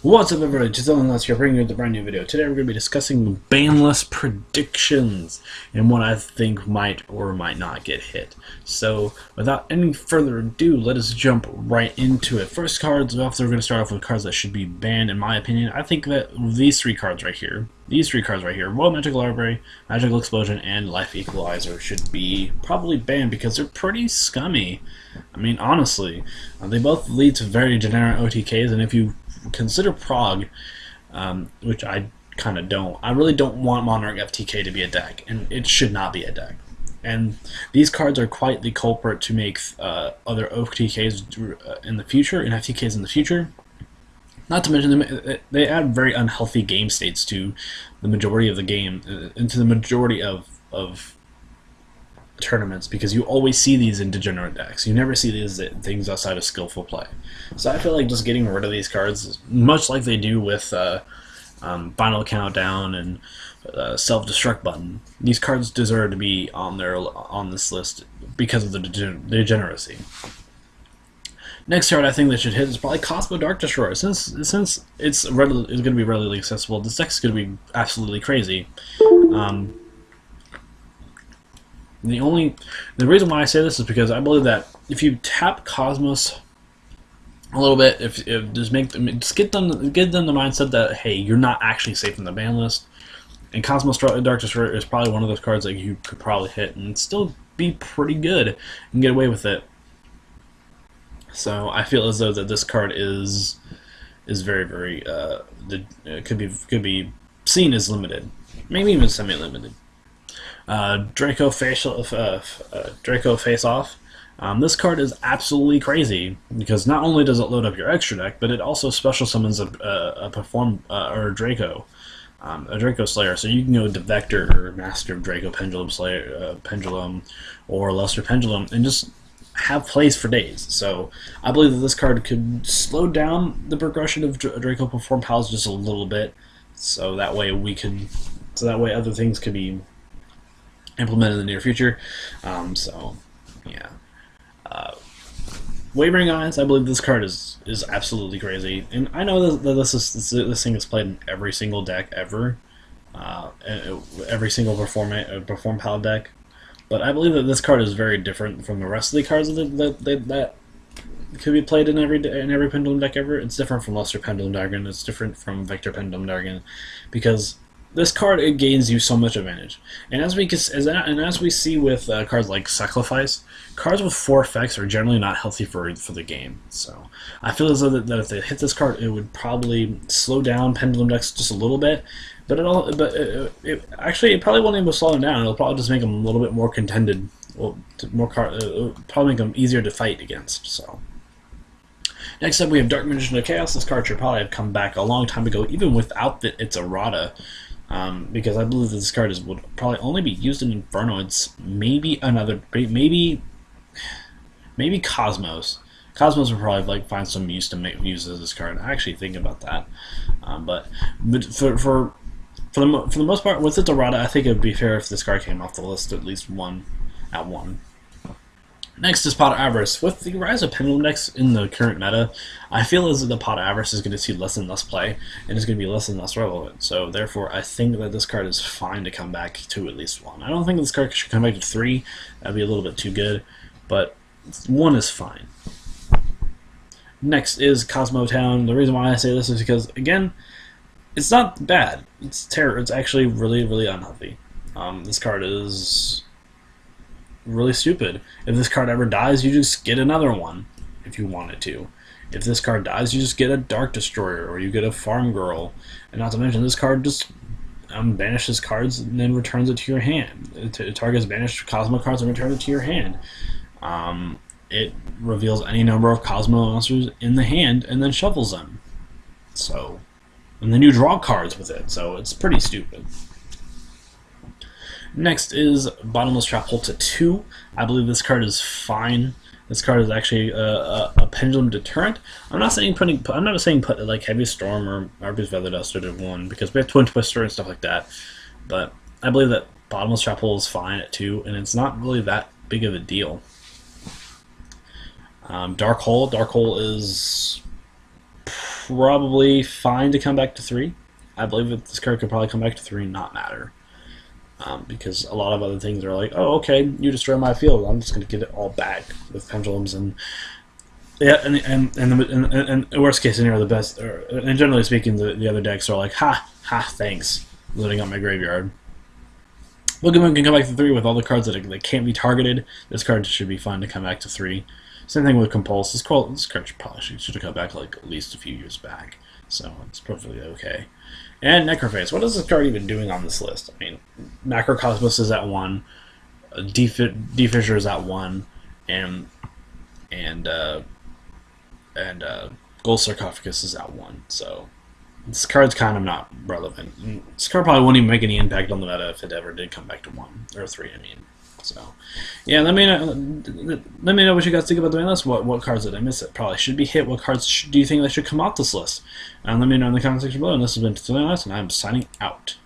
What's up everybody, Just here bringing you the brand new video. Today we're going to be discussing banlist predictions and what I think might or might not get hit. So without any further ado, let us jump right into it. First cards off, we're going to start off with cards that should be banned in my opinion. I think that these three cards right here, Royal Magical Library, Magical Explosion, and Life Equalizer should be probably banned because they're pretty scummy. I mean honestly, they both lead to very generic OTKs, and if you consider Prog, which I kind of don't. I really don't want Monarch FTK to be a deck, and it should not be a deck. And these cards are quite the culprit to make other OTKs in the future, and FTKs in the future. Not to mention, they add very unhealthy game states to the majority of the game, into the majority of tournaments, because you always see these in degenerate decks. You never see these things outside of skillful play. So I feel like just getting rid of these cards, much like they do with Final Countdown and Self-Destruct Button, these cards deserve to be on this list because of the degeneracy. Next card I think that should hit is probably Cosmo Dark Destroyer. Since it's going to be readily accessible, this deck is going to be absolutely crazy. The reason why I say this is because I believe that if you tap Cosmos a little bit, if just get them the mindset that hey, you're not actually safe in the ban list, and Cosmos Dark Destroyer is probably one of those cards that you could probably hit and still be pretty good and get away with it. So I feel as though that this card is very could be seen as limited, maybe even semi-limited. Draco Face Off. This card is absolutely crazy because not only does it load up your extra deck, but it also special summons a Draco Slayer. So you can go to Vector or Master of Draco Pendulum Slayer, Pendulum, or Luster Pendulum, and just have plays for days. So I believe that this card could slow down the progression of Draco Perform Pals just a little bit, so that way other things could be implemented in the near future. So yeah, Wavering Eyes. I believe this card is absolutely crazy, and I know that this thing is played in every single deck ever, every single Perform Pal deck. But I believe that this card is very different from the rest of the cards that could be played in every Pendulum deck ever. It's different from Luster Pendulum Dragon. It's different from Vector Pendulum Dragon, because this card, it gains you so much advantage. And as we see with cards like Sacrifice, cards with 4 effects are generally not healthy for the game. So I feel as though that if they hit this card, it would probably slow down Pendulum decks just a little bit. But it probably won't even slow them down. It'll probably just make them a little bit more contended. Well, it'll probably make them easier to fight against. So next up, we have Dark Magician of Chaos. This card should probably have come back a long time ago, even without its errata. Because I believe that this card would probably only be used in Inferno. It's maybe Cosmos. Cosmos would probably find some use to make use of this card. I actually think about that, but for the most part, with its errata, I think it would be fair if this card came off the list at least one. Next is Pot of Avarice. With the rise of Pendulum decks in the current meta, I feel as though the Pot of Avarice is going to see less and less play, and is going to be less and less relevant. So therefore, I think that this card is fine to come back to at least 1. I don't think this card should come back to 3. That'd be a little bit too good, but 1 is fine. Next is Cosmo Town. The reason why I say this is because, again, it's not bad. It's actually really unhealthy. This card is really stupid. If this card ever dies, you just get another one if you wanted to. If this card dies, you just get a Dark Destroyer, or you get a Farm Girl. And not to mention, this card just banishes cards and then returns it to your hand. It targets banished Cosmo cards and returns it to your hand. It reveals any number of Cosmo monsters in the hand and then shuffles them. So, and then you draw cards with it. So it's pretty stupid. Next is Bottomless Trap Hole to 2. I believe this card is fine. This card is actually a Pendulum Deterrent. I'm not saying put like Heavy Storm or Arby's Feather Duster to 1, because we have Twin Twister and stuff like that. But I believe that Bottomless Trap Hole is fine at 2, and it's not really that big of a deal. Dark Hole is probably fine to come back to 3. I believe that this card could probably come back to 3 and not matter. Because a lot of other things are like, oh, okay, you destroy my field, I'm just going to get it all back with pendulums and yeah, and worst case scenario, the best, and generally speaking, the other decks are like, ha, thanks, loading up my graveyard. Pokemon can come back to 3 with all the cards that can't be targeted. This card should be fine to come back to 3. Same thing with Compulse. This card should have come back like at least a few years back, so it's perfectly okay. And Necrophase. What is this card even doing on this list? I mean, Macrocosmos is at 1, Defissure is at 1, and Gold Sarcophagus is at 1. So this card's kind of not relevant. And this card probably wouldn't even make any impact on the meta if it ever did come back to 1 or 3. I mean, so yeah. Let me know what you guys think about the main list. What cards did I miss? It probably should be hit. What cards do you think that should come off this list? And let me know in the comment section below. And this has been Totally Honest, and I'm signing out.